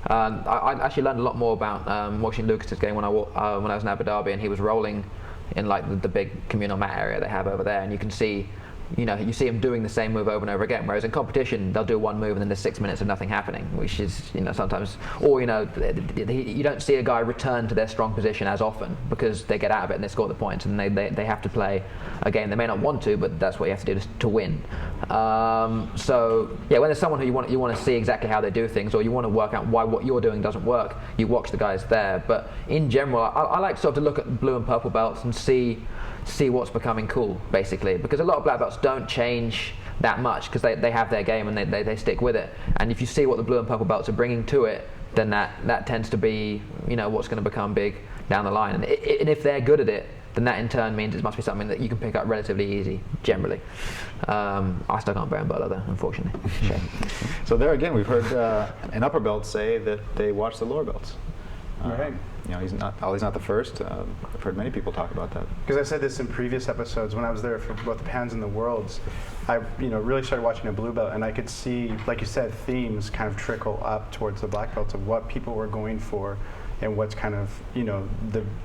I actually learned a lot more about watching Lucas's game when I was in Abu Dhabi, and he was rolling in like the big communal mat area they have over there, and you can see. You see him doing the same move over and over again. Whereas in competition, they'll do one move and then there's 6 minutes of nothing happening, which is, sometimes, or you don't see a guy return to their strong position as often because they get out of it and they score the points, and they have to play a game they may not want to, but that's what you have to do to win. So yeah, when there's someone who you want to see exactly how they do things, or you want to work out why what you're doing doesn't work, you watch the guys there. But in general, I like sort of to look at blue and purple belts and see what's becoming cool, basically, because a lot of black belts don't change that much because they have their game and they stick with it. And if you see what the blue and purple belts are bringing to it, then that tends to be what's going to become big down the line. And if they're good at it, then that in turn means it must be something that you can pick up relatively easy, generally. I still can't brown belt though, unfortunately. Shame.
So there again, we've heard an upper belt say that they watch the lower belts.
Right.
He's not the first. I've heard many people talk about that.
Because I said this in previous episodes when I was there for both the Pans and the Worlds. I really started watching a blue belt, and I could see, like you said, themes kind of trickle up towards the black belts of what people were going for, and what's kind of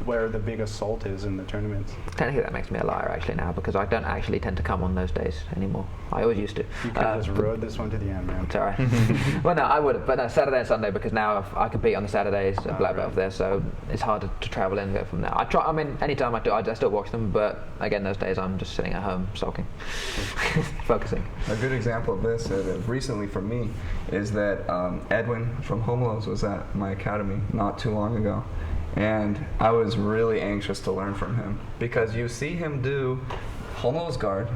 where the big assault is in the tournaments.
Technically, that makes me a liar actually now, because I don't actually tend to come on those days anymore. I always used to.
You could have just rode this one to the end, man.
It's all right. Well, no, I would have, but no, Saturday and Sunday, because now I compete on the Saturdays at black belt there, so it's harder to travel in and go from there. I try. I mean, anytime I do, I still watch them, but again, those days I'm just sitting at home sulking, focusing.
A good example of this, recently for me, is that Edwin from Homelos was at my academy not too long ago, and I was really anxious to learn from him, because you see him do Homelos guard,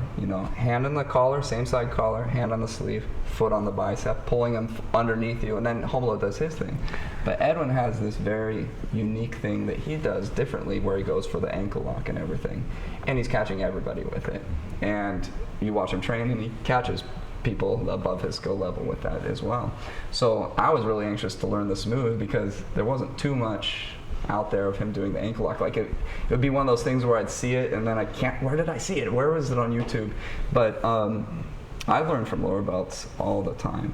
hand on the collar, same side collar, hand on the sleeve, foot on the bicep, pulling him underneath you, and then Homolo does his thing. But Edwin has this very unique thing that he does differently, where he goes for the ankle lock and everything, and he's catching everybody with it. And you watch him train, and he catches people above his skill level with that as well. So I was really anxious to learn this move, because there wasn't too much out there of him doing the ankle lock. Like it would be one of those things where I'd see it and then where did I see it? Where was it on YouTube? But I learn from lower belts all the time,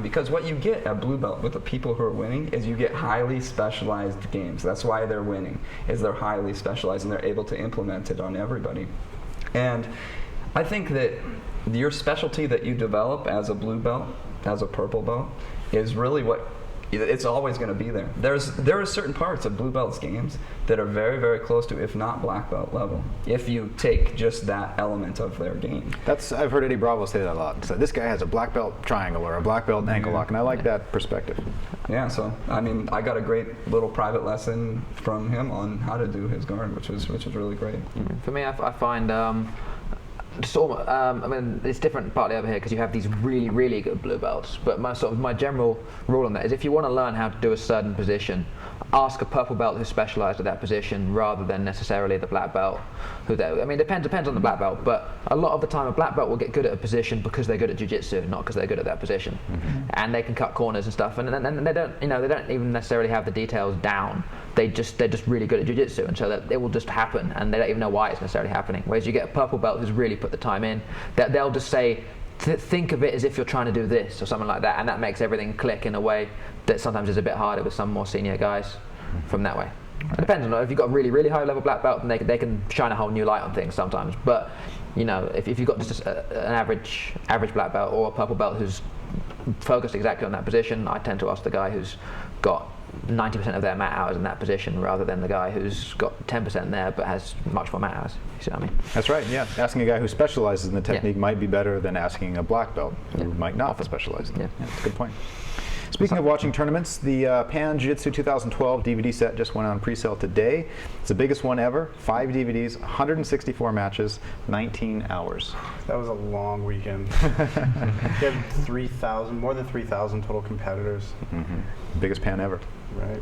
because what you get at blue belt with the people who are winning is you get highly specialized games. That's why they're winning, is they're highly specialized and they're able to implement it on everybody. And I think that your specialty that you develop as a blue belt, as a purple belt, is really what it's always going to be there. There are certain parts of blue belt's games that are very, very close to, if not black belt level, if you take just that element of their game.
I've heard Eddie Bravo say that a lot. So this guy has a black belt triangle or a black belt ankle lock, and I like that perspective.
Yeah, so I mean, I got a great little private lesson from him on how to do his guard, which was really great.
For me, I find I mean, it's different partly over here because you have these really, really good blue belts. But my general rule on that is, if you want to learn how to do a certain position, ask a purple belt who's specialised at that position rather than necessarily the black belt. I mean, depends on the black belt, but a lot of the time a black belt will get good at a position because they're good at jiu-jitsu, not because they're good at that position. Mm-hmm. And they can cut corners and stuff, and they don't, they don't even necessarily have the details down. They're just really good at jiu-jitsu, and so that it will just happen, and they don't even know why it's necessarily happening. Whereas you get a purple belt who's really put the time in, that they'll just say, think of it as if you're trying to do this or something like that, and that makes everything click in a way that sometimes is a bit harder with some more senior guys from that way. It depends on if you've got a really, really high level black belt, then they can shine a whole new light on things sometimes. But if you've got just an average black belt or a purple belt who's focused exactly on that position, I tend to ask the guy who's got 90% of their mat hours in that position, rather than the guy who's got 10% there but has much more mat hours. You see what I mean?
That's right, yeah. Asking a guy who specializes in the technique might be better than asking a black belt who might not specialize in it. Yeah, that's a good point. Speaking of watching tournaments, the PanJitsu 2012 DVD set just went on pre-sale today. It's the biggest one ever. 5 DVDs, 164 matches, 19 hours.
That was a long weekend. You had more than 3,000 total competitors.
Mm-hmm. Biggest Pan ever.
Right.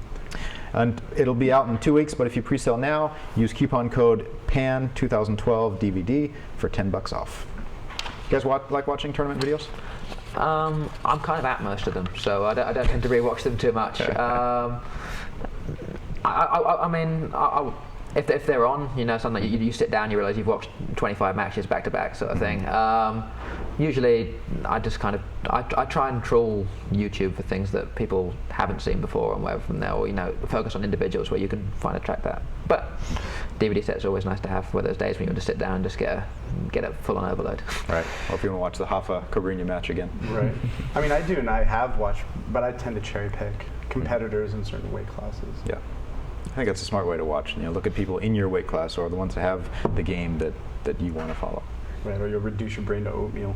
And it'll be out in 2 weeks, but if you pre-sale now, use coupon code PAN2012DVD for $10 off. You guys like watching tournament videos?
I'm kind of at most of them, so I don't tend to rewatch them too much. I if they're on, something you sit down, you realize you've watched 25 matches back to back, sort of thing. Usually, I just I try and trawl YouTube for things that people haven't seen before, and where from there, or focus on individuals where you can find a track that. But DVD sets are always nice to have for those days when you want to sit down and just get a full-on overload.
Right. Or if you want to watch the Hoffa Cobrinha match again.
Right. I mean, I do, and I have watched, but I tend to cherry pick competitors in certain weight classes.
Yeah. I think that's a smart way to watch. Look at people in your weight class or the ones that have the game that you want to follow.
Right, or you'll reduce your brain to oatmeal.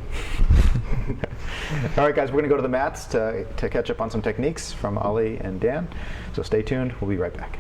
All right, guys, we're going to go to the mats to catch up on some techniques from Ali and Dan. So stay tuned. We'll be right back.